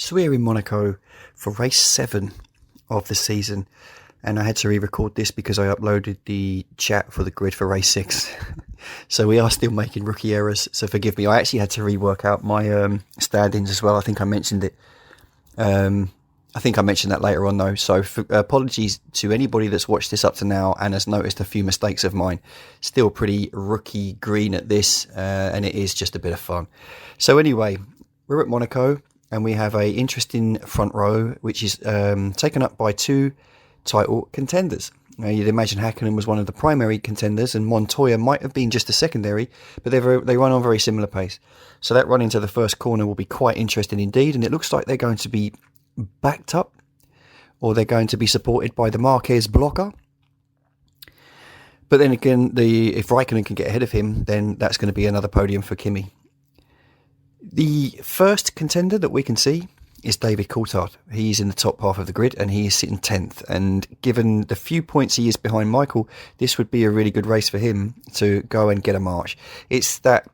So we're in Monaco for race 7 of the season, and I had to re-record this because I uploaded the chat for the grid for race 6. So we are still making rookie errors, so forgive me. I actually had to rework out my stand-ins as well. I think I mentioned it. I think I mentioned that later on though, so apologies to anybody that's watched this up to now and has noticed a few mistakes of mine. Still pretty rookie green at this, and it is just a bit of fun. So anyway, we're at Monaco, and we have a interesting front row, which is taken up by two title contenders. Now, you'd imagine Hakkinen was one of the primary contenders, and Montoya might have been just a secondary, but they run on very similar pace. So that run into the first corner will be quite interesting indeed, and it looks like they're going to be backed up, or they're going to be supported by the Marquez blocker. But then again, if Raikkonen can get ahead of him, then that's going to be another podium for Kimi. The first contender that we can see is David Coulthard. He's in the top half of the grid and he is sitting 10th. And given the few points he is behind Michael, this would be a really good race for him to go and get a march. It's that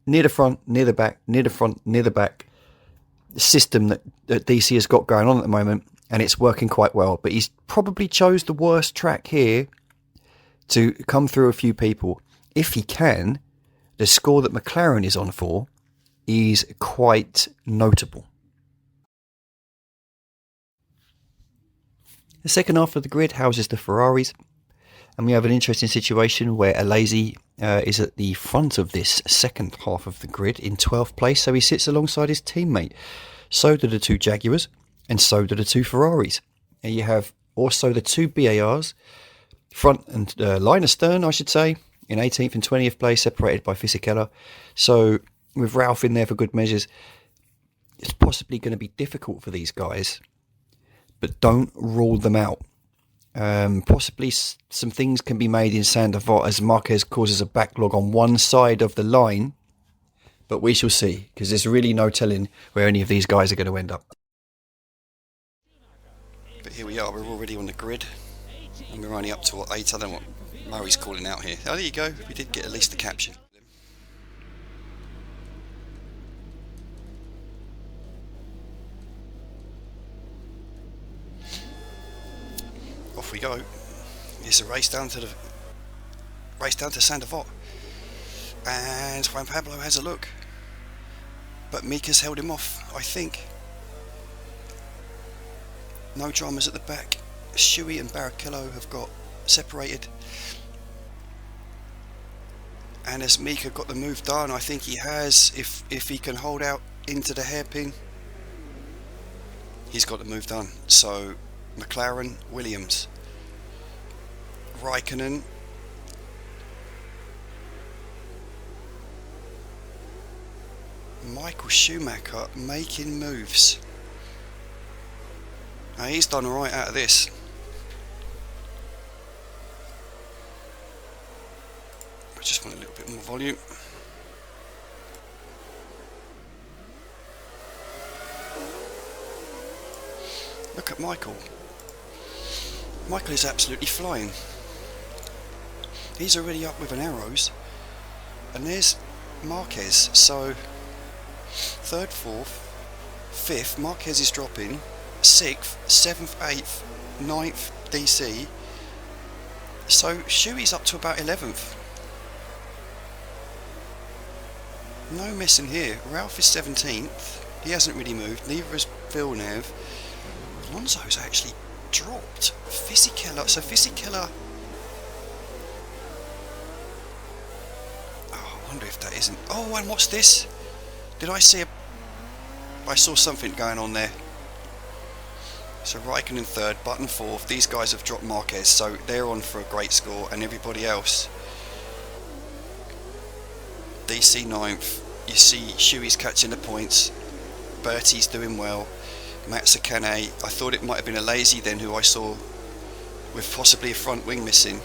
near the front, near the back, near the front, near the back system that DC has got going on at the moment, and it's working quite well. But he's probably chose the worst track here to come through a few people. If he can, the score that McLaren is on for is quite notable. The second half of the grid houses the Ferraris, and we have an interesting situation where Alesi is at the front of this second half of the grid in 12th place, so he sits alongside his teammate. So do the two Jaguars, and so do the two Ferraris. And you have also the two BARs, front and line astern, I should say, in 18th and 20th place, separated by Fisichella. So with Ralph in there for good measures, it's possibly going to be difficult for these guys, but don't rule them out. Possibly some things can be made in Saint-Avold as Marquez causes a backlog on one side of the line, but we shall see, because there's really no telling where any of these guys are going to end up. But here we are, we're already on the grid, and we're only up to 8. I don't know what Murray's calling out here. Oh, there you go, we did get at least the caption. Off we go. It's a race down to Saint-Avold, and Juan Pablo has a look, but Mika's held him off, I think. No dramas at the back. Shuey and Barrichello have got separated, and has Mika got the move done? I think he has. If he can hold out into the hairpin, he's got the move done. So McLaren, Williams, Raikkonen, Michael Schumacher making moves. Now he's done alright out of this. I just want a little bit more volume. Look at Michael. Michael is absolutely flying. He's already up with an arrows. And there's Marquez. So 3rd, 4th, 5th, Marquez is dropping. 6th, 7th, 8th, 9th, DC. So Shuey's up to about 11th. No messing here. Ralph is 17th. He hasn't really moved. Neither has Villeneuve. Alonso's actually dropped. Fisichella. So Fisichella. Oh, I wonder if that isn't. Oh, and what's this? Did I see I saw something going on there. So Raikkonen 3rd, Button 4th. These guys have dropped Marquez, so they're on for a great score, and everybody else. DC 9th. You see Shuey's catching the points. Bertie's doing well. Matsukane, I thought it might have been a lazy then who I saw with possibly a front wing missing.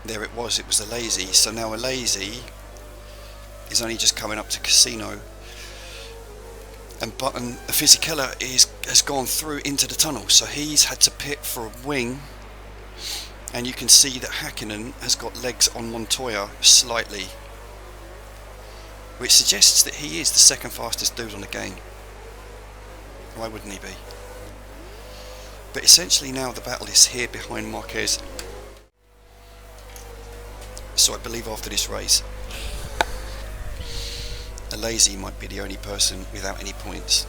There it was a lazy. So now a lazy is only just coming up to Casino, and Button Fisichella has gone through into the tunnel, so he's had to pit for a wing, And you can see that Hakkinen has got legs on Montoya slightly, which suggests that he is the second fastest dude on the game. Why wouldn't he be? But essentially now the battle is here behind Marquez. So I believe after this race, Lazy might be the only person without any points.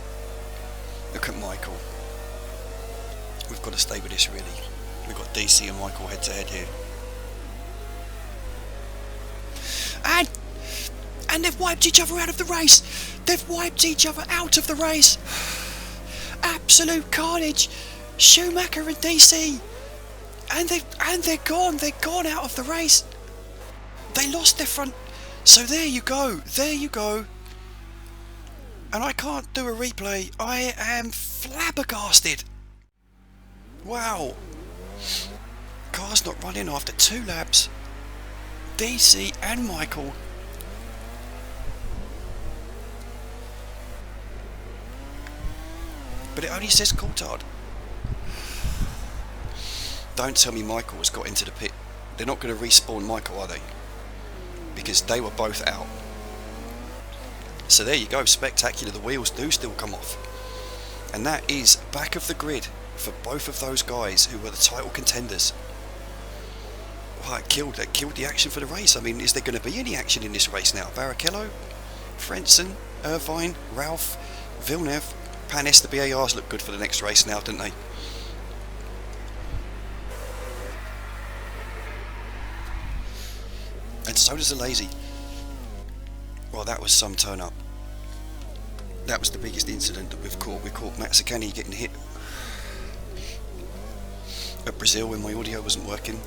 Look at Michael. We've got to stay with this really. We've got DC and Michael head to head here. And they've wiped each other out of the race. They've wiped each other out of the race. Absolute carnage. Schumacher and DC. And they're gone. They're gone out of the race. They lost their front. So there you go. There you go. And I can't do a replay. I am flabbergasted. Wow. Car's not running after 2 laps. DC and Michael. But it only says Coulthard. Don't tell me Michael has got into the pit. They're not going to respawn Michael, are they? Because they were both out. So there you go, spectacular. The wheels do still come off. And that is back of the grid for both of those guys who were the title contenders. Wow, it killed the action for the race. I mean, is there going to be any action in this race now? Barrichello, Frentzen, Irvine, Ralph, Villeneuve, Panis, the BARs look good for the next race now, don't they? And so does the Lazy. Well, that was some turn up. That was the biggest incident that we've caught. We caught Mazzacane getting hit at Brazil when my audio wasn't working.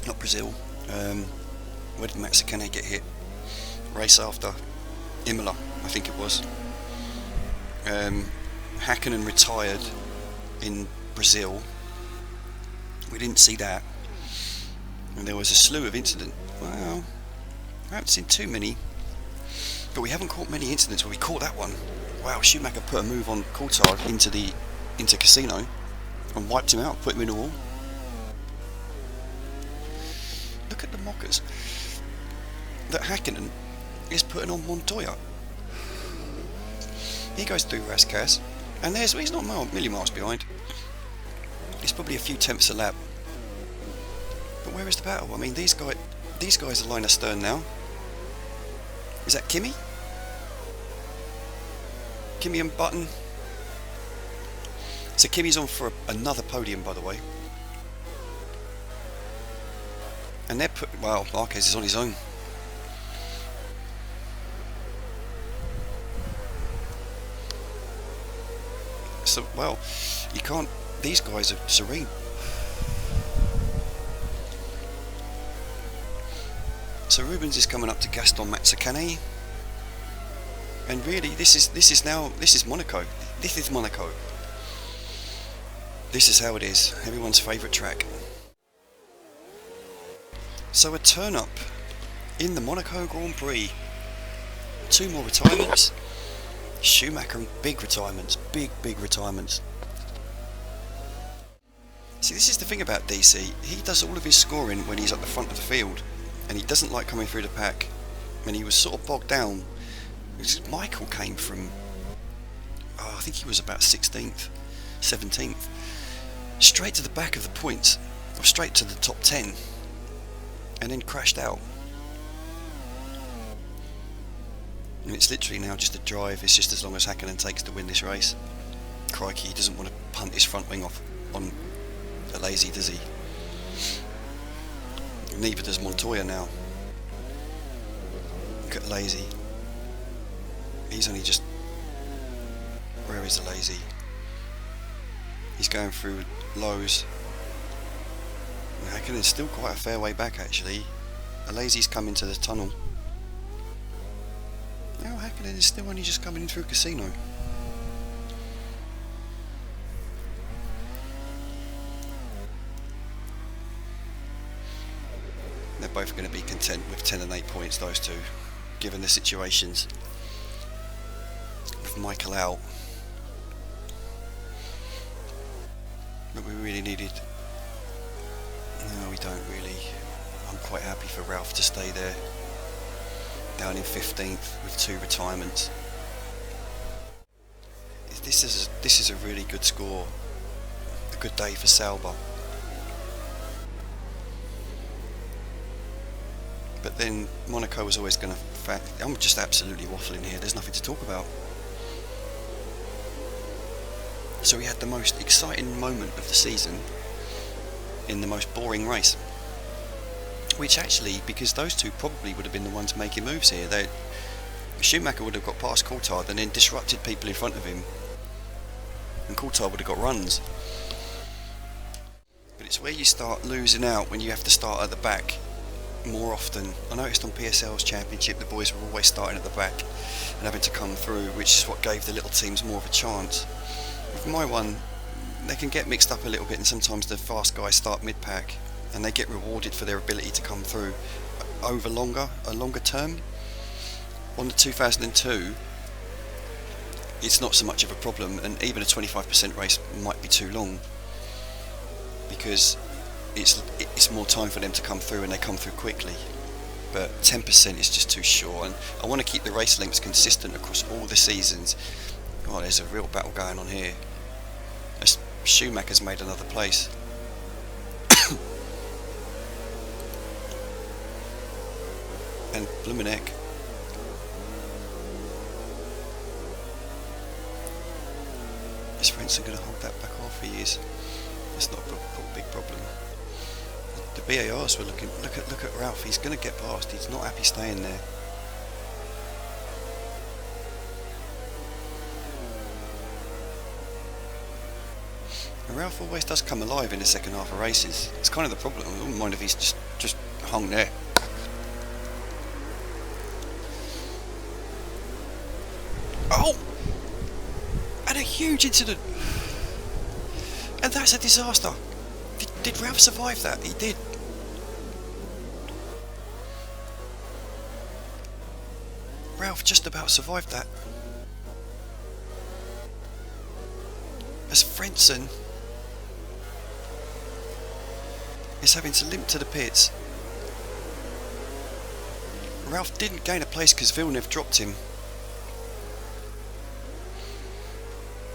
Not Brazil. Where did Mazzacane get hit? Race after Imola, I think it was. Hakkinen retired in Brazil. We didn't see that. And there was a slew of incidents. Well, I haven't seen too many, but we haven't caught many incidents where we caught that one. Wow, Schumacher put a move on Coulthard into Casino and wiped him out, put him in a wall. Look at the mockers that Hakkinen is putting on Montoya. He goes through Rascasse, and he's not a million miles behind. He's probably a few tenths a lap. But where is the battle? I mean, these guys are line astern now. Is that Kimi? Kimi and Button. So Kimi's on for another podium, by the way. And they're well, Marquez is on his own. So, well, you can't. These guys are serene. So Rubens is coming up to Gaston Mazzacane, and really this is Monaco. This is Monaco. This is how it is. Everyone's favourite track. So a turn up in the Monaco Grand Prix. 2 more retirements. Schumacher, big retirements, big retirements. See, this is the thing about DC. He does all of his scoring when he's at the front of the field. And he doesn't like coming through the pack. And he was sort of bogged down. Michael came from, I think he was about 16th, 17th. Straight to the back of the points, or straight to the top 10. And then crashed out. And it's literally now just a drive. It's just as long as Hakkinen takes to win this race. Crikey, he doesn't want to punt his front wing off on a Lazy, does he? Neither does Montoya now. Look at Lazy. He's only just... Where is the Lazy? He's going through lows. Hakkinen's still quite a fair way back actually. The Lazy's coming to the tunnel. Now Hakkinen is still only just coming in through Casino. They're both going to be content with 10 and 8 points, those two, given the situations. With Michael out. But we really needed No, we don't really. I'm quite happy for Ralph to stay there, down in 15th with 2 retirements. This is a really good score, a good day for Sauber. But then Monaco was always going to. I'm just absolutely waffling here. There's nothing to talk about. So we had the most exciting moment of the season in the most boring race. Which actually, because those two probably would have been the ones making moves here. Schumacher would have got past Coulthard and then disrupted people in front of him. And Coulthard would have got runs. But it's where you start losing out when you have to start at the back more often. I noticed on PSL's championship the boys were always starting at the back and having to come through, which is what gave the little teams more of a chance. With my one, they can get mixed up a little bit, and sometimes the fast guys start mid-pack and they get rewarded for their ability to come through over a longer term. On the 2002, it's not so much of a problem, and even a 25% race might be too long because it's more time for them to come through and they come through quickly. But 10% is just too short, and I want to keep the race lengths consistent across all the seasons. Oh, there's a real battle going on here. Schumacher's made another place. And Blumenek. Is Frentzen going to hold that back off? He is. It's not a big problem. The BARs were looking. Look at Ralph. He's going to get past. He's not happy staying there. And Ralph always does come alive in the second half of races. It's kind of the problem. I wouldn't mind if he's just hung there. Oh! And a huge incident. And that's a disaster. Did Ralph survive that? He did. Ralph just about survived that. As Frentzen is having to limp to the pits. Ralph didn't gain a place because Villeneuve dropped him.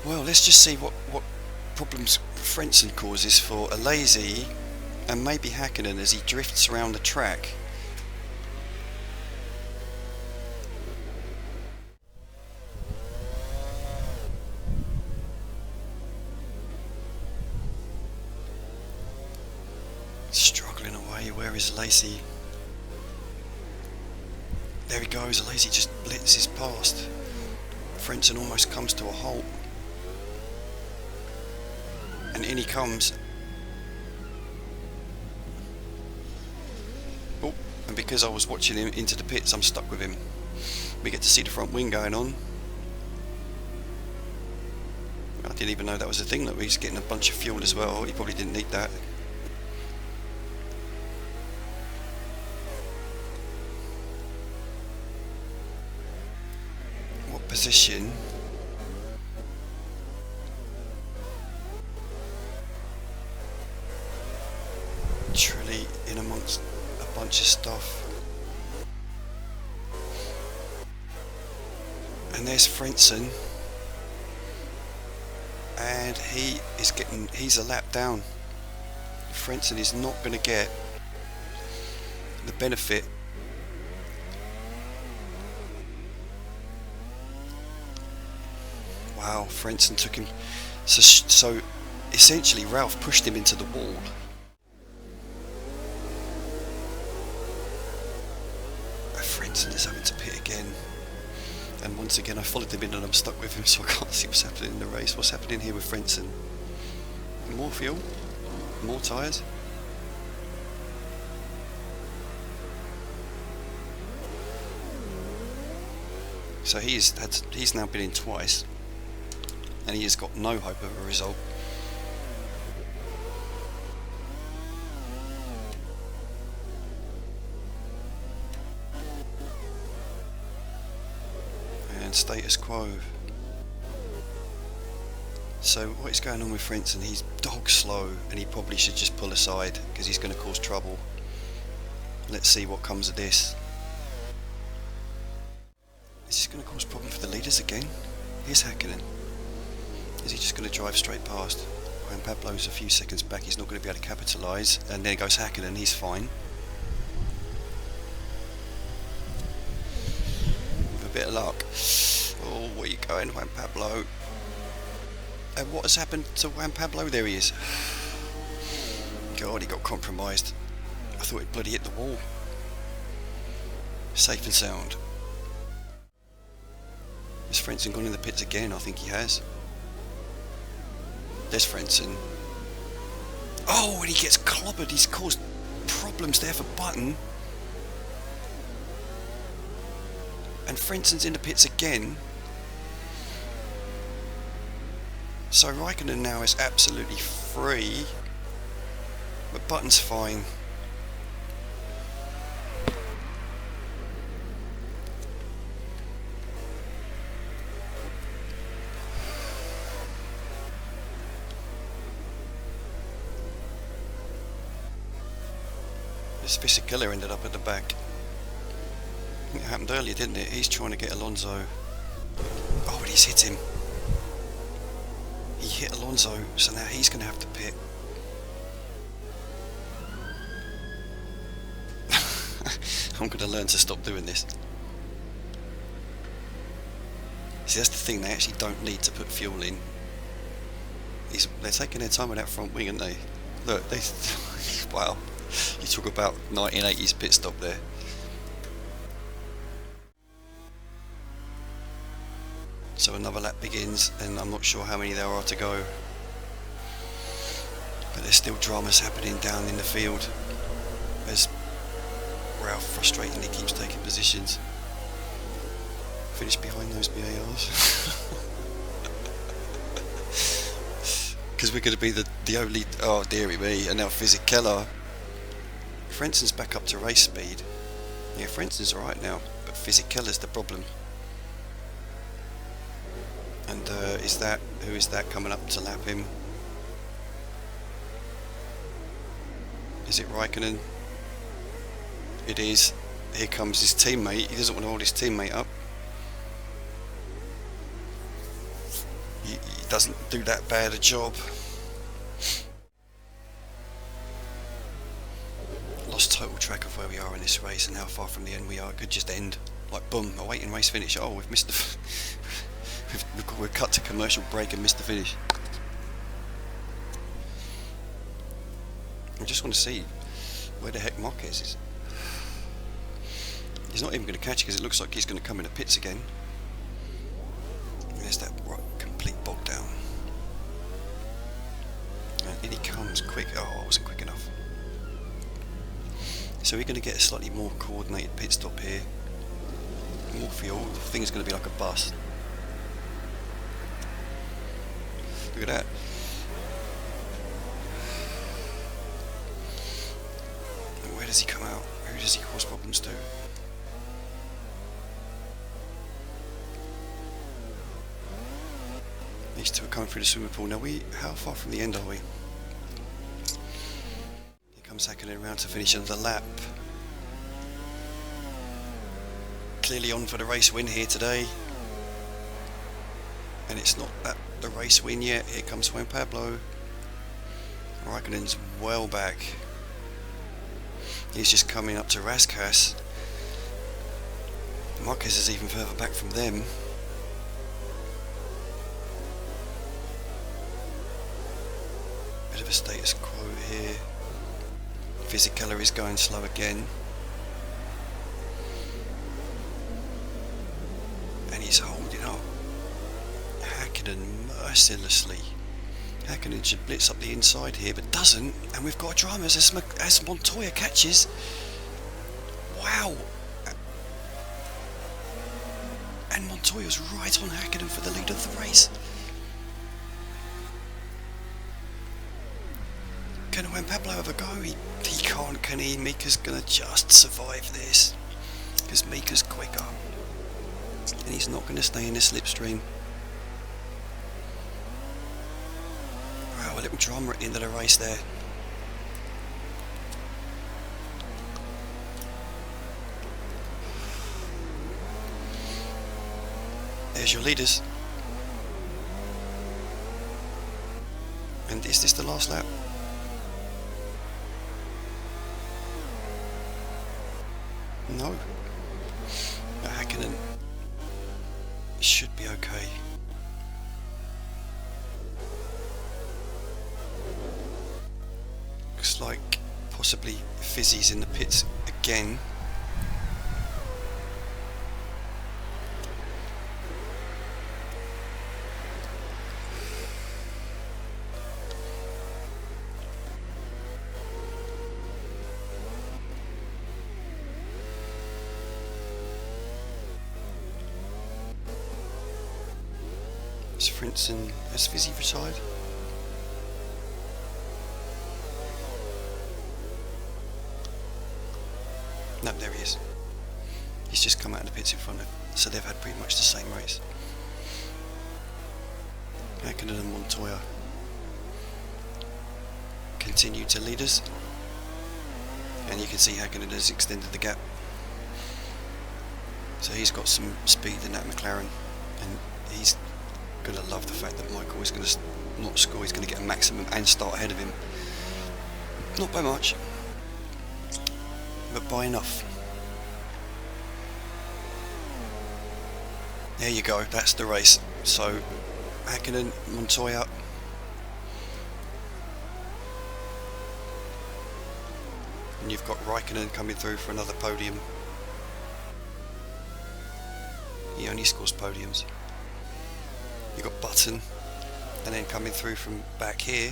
Well, let's just see what problems Frentzen causes for Alesi and maybe Hakkinen as he drifts around the track. Struggling away, where is Alesi? There he goes, Alesi just blitzes past. Frentzen almost comes to a halt. And in he comes. Oh, and because I was watching him into the pits, I'm stuck with him. We get to see the front wing going on. I didn't even know that was a thing, that he's getting a bunch of fuel as well. He probably didn't need that. What position? Literally in amongst a bunch of stuff. And there's Frentzen, and he's a lap down. Frentzen is not going to get the benefit. Wow, Frentzen took him. So essentially Ralph pushed him into the wall. Frentzen is having to pit again, and once again I followed him in and I'm stuck with him, so I can't see what's happening in the race. What's happening here with Frentzen? More fuel? More tyres? So he's now been in twice, and he has got no hope of a result. And status quo. So what is going on with Frentzen? He's dog slow and he probably should just pull aside because he's going to cause trouble. Let's see what comes of this. Is this going to cause problem for the leaders again? Here's Häkkinen. Is he just going to drive straight past? When Pablo's a few seconds back, he's not going to be able to capitalise. And there goes Häkkinen, he's fine. With a bit of luck. Oh, where are you going, Juan Pablo? And what has happened to Juan Pablo? There he is. God, he got compromised. I thought he'd bloody hit the wall. Safe and sound. Has Frentzen gone in the pits again? I think he has. There's Frentzen. Oh, and he gets clobbered. He's caused problems there for Button. And Frentzen's in the pits again. So Raikkonen now is absolutely free. But Button's fine. This Fisichella ended up at the back. It happened earlier, didn't it? He's trying to get Alonso. Oh, but he's hit him. He hit Alonso, so now he's going to have to pit. I'm going to learn to stop doing this. See, that's the thing, they actually don't need to put fuel in. They're taking their time with that front wing, aren't they? Look, wow. You talk about 1980s pit stop there. So another lap begins, and I'm not sure how many there are to go. But there's still dramas happening down in the field as Ralph frustratingly keeps taking positions. Finish behind those BARs. Because we're going to be the only... Oh, dearie me. And now Fisichella. Frentzen's back up to race speed. Yeah, Frentzen's alright now, but Fisichella's the problem. And who is that coming up to lap him? Is it Raikkonen? It is. Here comes his teammate. He doesn't want to hold his teammate up. He doesn't do that bad a job. Lost total track of where we are in this race and how far from the end we are. It could just end like boom, awaiting race finish. Oh, we've missed the we're cut to commercial break and missed the finish. I just want to see where the heck Marquez is. He's not even going to catch it because it looks like he's going to come in the pits again. There's that complete bog down. And in he comes quick. Oh, I wasn't quick enough. So we're going to get a slightly more coordinated pit stop here. More fuel. The thing is going to be like a bus. Look at that. Where does he come out? Who does he cause problems to? These two are coming through the swimming pool. Now how far from the end are we? Here comes Häkkinen around to finish another lap. Clearly on for the race win here today. And it's not the race win yet. Here comes Juan Pablo. Raikkonen's well back. He's just coming up to Raskas. Marquez is even further back from them. Bit of a status quo here. Fisichella is going slow again. And he's holding up. Häkkinen mercilessly. Häkkinen should blitz up the inside here, but doesn't, and we've got dramas as Montoya catches. Wow! And Montoya's right on Häkkinen for the lead of the race. Can Juan Pablo have a go? He can't, can he? Mika's gonna just survive this, because Mika's quicker. And he's not gonna stay in the slipstream. little drama at the end of the race there. There's your leaders. And is this the last lap? No. No, Häkkinen should be okay. Looks like possibly Fizzy's in the pits again. Has Fizzy retired? No, there he is. He's just come out of the pits in front of, so they've had pretty much the same race. Häkkinen and Montoya continue to lead us, and you can see Häkkinen has extended the gap. So he's got some speed in that McLaren, and he's going to love the fact that Michael is going to not score, he's going to get a maximum and start ahead of him. Not by much, but by enough. There you go, that's the race. So Häkkinen, Montoya, and you've got Raikkonen coming through for another podium. He only scores podiums. You've got Button, and then coming through from back here,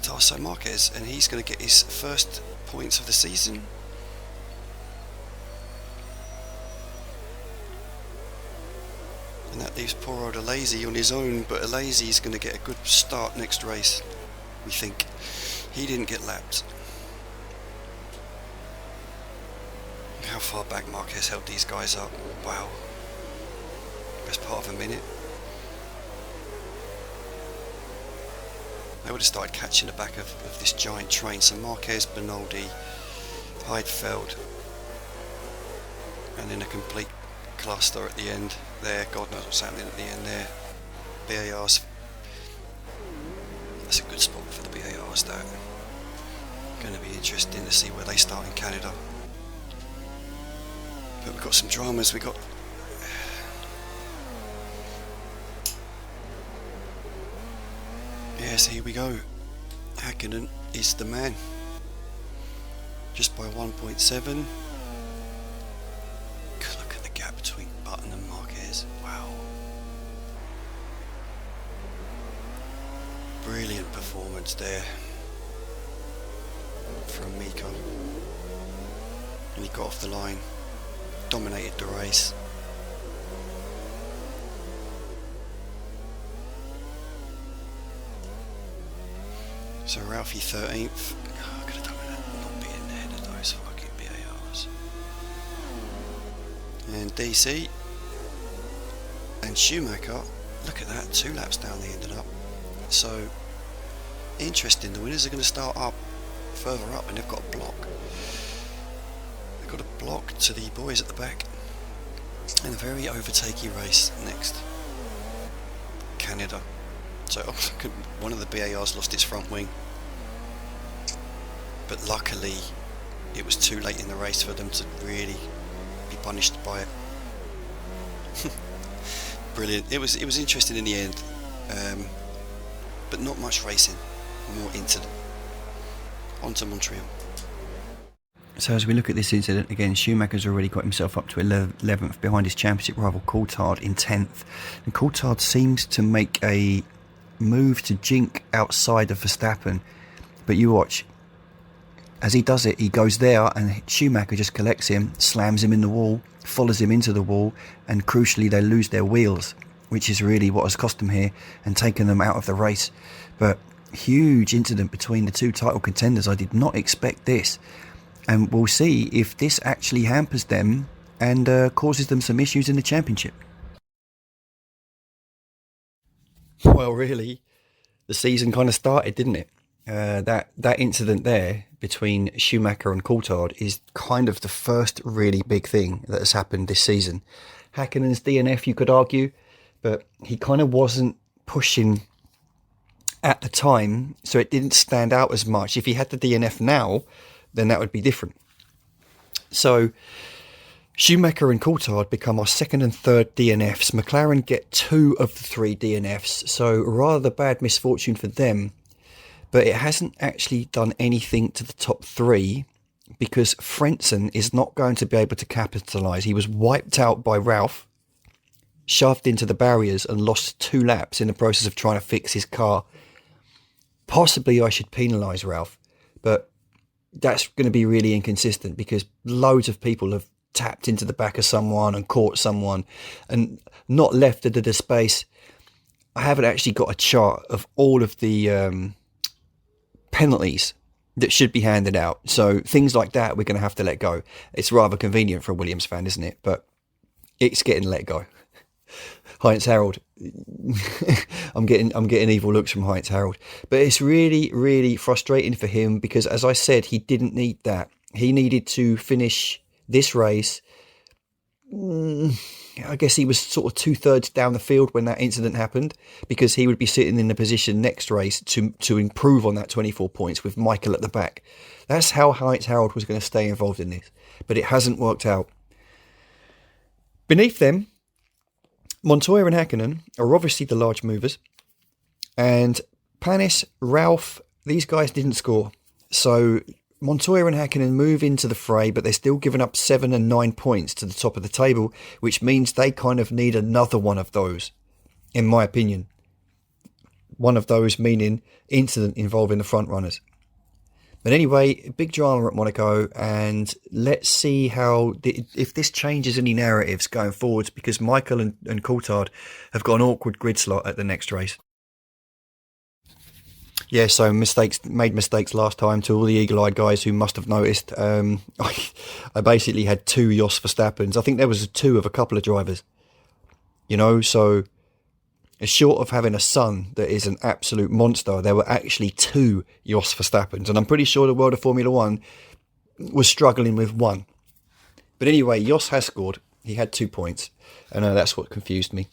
Tarso Marquez, and he's going to get his first points of the season. And that leaves poor old Alesi on his own, but Alesi is going to get a good start next race, we think. He didn't get lapped. How far back Marquez held these guys up. Wow. Best part of a minute. They would have started catching the back of this giant train. So Marquez, Bernaldi, Heidfeld, and then a complete cluster at the end there. God knows what's happening at the end there. BARs. That's a good spot for the BARs, that. Going to be interesting to see where they start in Canada. But we've got some dramas. We've got yes, here we go. Häkkinen is the man. Just by 1.7. Look at the gap between Button and Marquez. Wow. Brilliant performance there from Miko. And he got off the line. Dominated the race. So Ralphie 13th. Oh, I could have done with that not being ahead of those fucking BARs. And DC and Schumacher. Look at that, 2 laps down they ended up. So interesting. The winners are going to start up further up, and they've got a block. They've got a block to the boys at the back. And a very overtakey race next. Canada. So one of the BARs lost its front wing, but luckily it was too late in the race for them to really be punished by it. Brilliant. It was interesting in the end, but not much racing, more incident. On to Montreal. So as we look at this incident again, Schumacher's already got himself up to 11th behind his championship rival Coulthard in 10th, and Coulthard seems to make a move to jink outside of Verstappen, but you watch as he does it. He goes there and Schumacher just collects him, slams him in the wall, follows him into the wall, and crucially they lose their wheels, which is really what has cost them here and taken them out of the race. But huge incident between the two title contenders. I did not expect this, and we'll see if this actually hampers them and causes them some issues in the championship. Well, really, the season kind of started, didn't it? That incident there between Schumacher and Coulthard is kind of the first really big thing that has happened this season. Häkkinen's DNF, you could argue, but he kind of wasn't pushing at the time, so it didn't stand out as much. If he had the DNF now, then that would be different. So Schumacher and Coulthard become our second and third DNFs. McLaren get 2 of the 3 DNFs, so rather bad misfortune for them. But it hasn't actually done anything to the top 3 because Frentzen is not going to be able to capitalise. He was wiped out by Ralph, shoved into the barriers and lost 2 laps in the process of trying to fix his car. Possibly I should penalise Ralph, but that's going to be really inconsistent because loads of people have tapped into the back of someone and caught someone and not left a bit of space. I haven't actually got a chart of all of the penalties that should be handed out. So things like that we're going to have to let go. It's rather convenient for a Williams fan, isn't it? But it's getting let go. Heinz Harold. I'm getting evil looks from Heinz Harold. But it's really, really frustrating for him because, as I said, he didn't need that. He needed to finish this race. I guess he was sort of 2/3 down the field when that incident happened because he would be sitting in the position next race to improve on that 24 points with Michael at the back. That's how Heinz Harold was going to stay involved in this. But it hasn't worked out. Beneath them, Montoya and Häkkinen are obviously the large movers. And Panis, Ralph, these guys didn't score. So Montoya and Häkkinen move into the fray, but they're still giving up 7 and 9 points to the top of the table, which means they kind of need another one of those, in my opinion. One of those meaning incident involving the front runners. But anyway, big drama at Monaco, and let's see if this changes any narratives going forwards, because Michael and Coulthard have got an awkward grid slot at the next race. Yeah, so made mistakes last time. To all the eagle-eyed guys who must have noticed, I basically had 2 Jos Verstappens. I think there was 2 of a couple of drivers. So short of having a son that is an absolute monster, there were actually 2 Jos Verstappens. And I'm pretty sure the world of Formula 1 was struggling with 1. But anyway, Jos has scored. He had 2 points. And that's what confused me.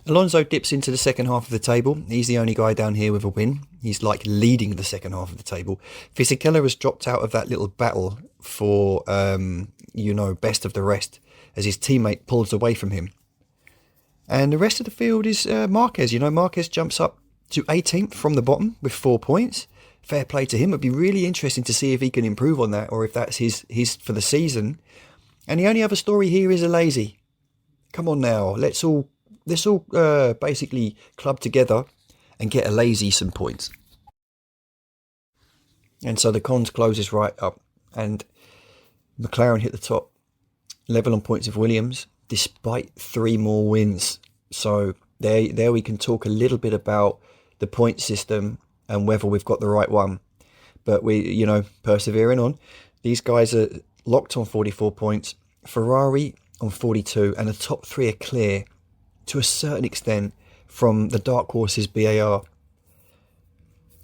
Alonso dips into the second half of the table. He's the only guy down here with a win. He's like leading the second half of the table. Fisichella has dropped out of that little battle for, best of the rest as his teammate pulls away from him. And the rest of the field is Marquez. Marquez jumps up to 18th from the bottom with 4 points. Fair play to him. It'd be really interesting to see if he can improve on that or if that's his for the season. And the only other story here is a lazy. Come on now, let's all basically club together and get a lazy some points. And so the cons closes right up, and McLaren hit the top, level on points of Williams, despite 3 more wins. So there we can talk a little bit about the point system and whether we've got the right one. But we, persevering on. These guys are locked on 44 points, Ferrari on 42, and the top 3 are clear to a certain extent from the dark horses BAR.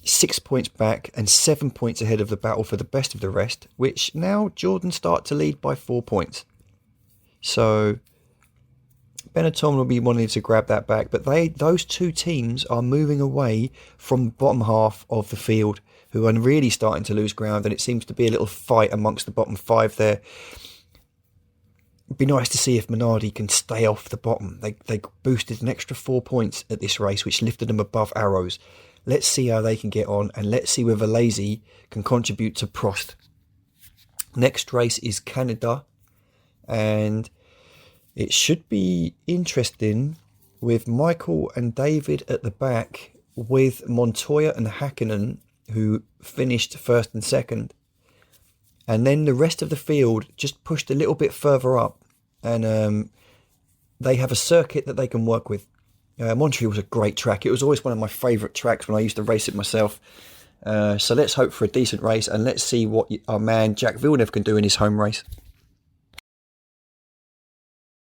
6 points back and 7 points ahead of the battle for the best of the rest, which now Jordan start to lead by 4 points. So Benetton will be wanting to grab that back, but those 2 teams are moving away from the bottom half of the field, who are really starting to lose ground, and it seems to be a little fight amongst the bottom 5 there. It'd be nice to see if Minardi can stay off the bottom. They boosted an extra 4 points at this race, which lifted them above Arrows. Let's see how they can get on, and let's see whether Lazy can contribute to Prost. Next race is Canada, and it should be interesting with Michael and David at the back, with Montoya and Häkkinen, who finished first and second. And then the rest of the field just pushed a little bit further up, and they have a circuit that they can work with. Montreal was a great track. It was always one of my favourite tracks when I used to race it myself. So let's hope for a decent race, and let's see what our man Jack Villeneuve can do in his home race.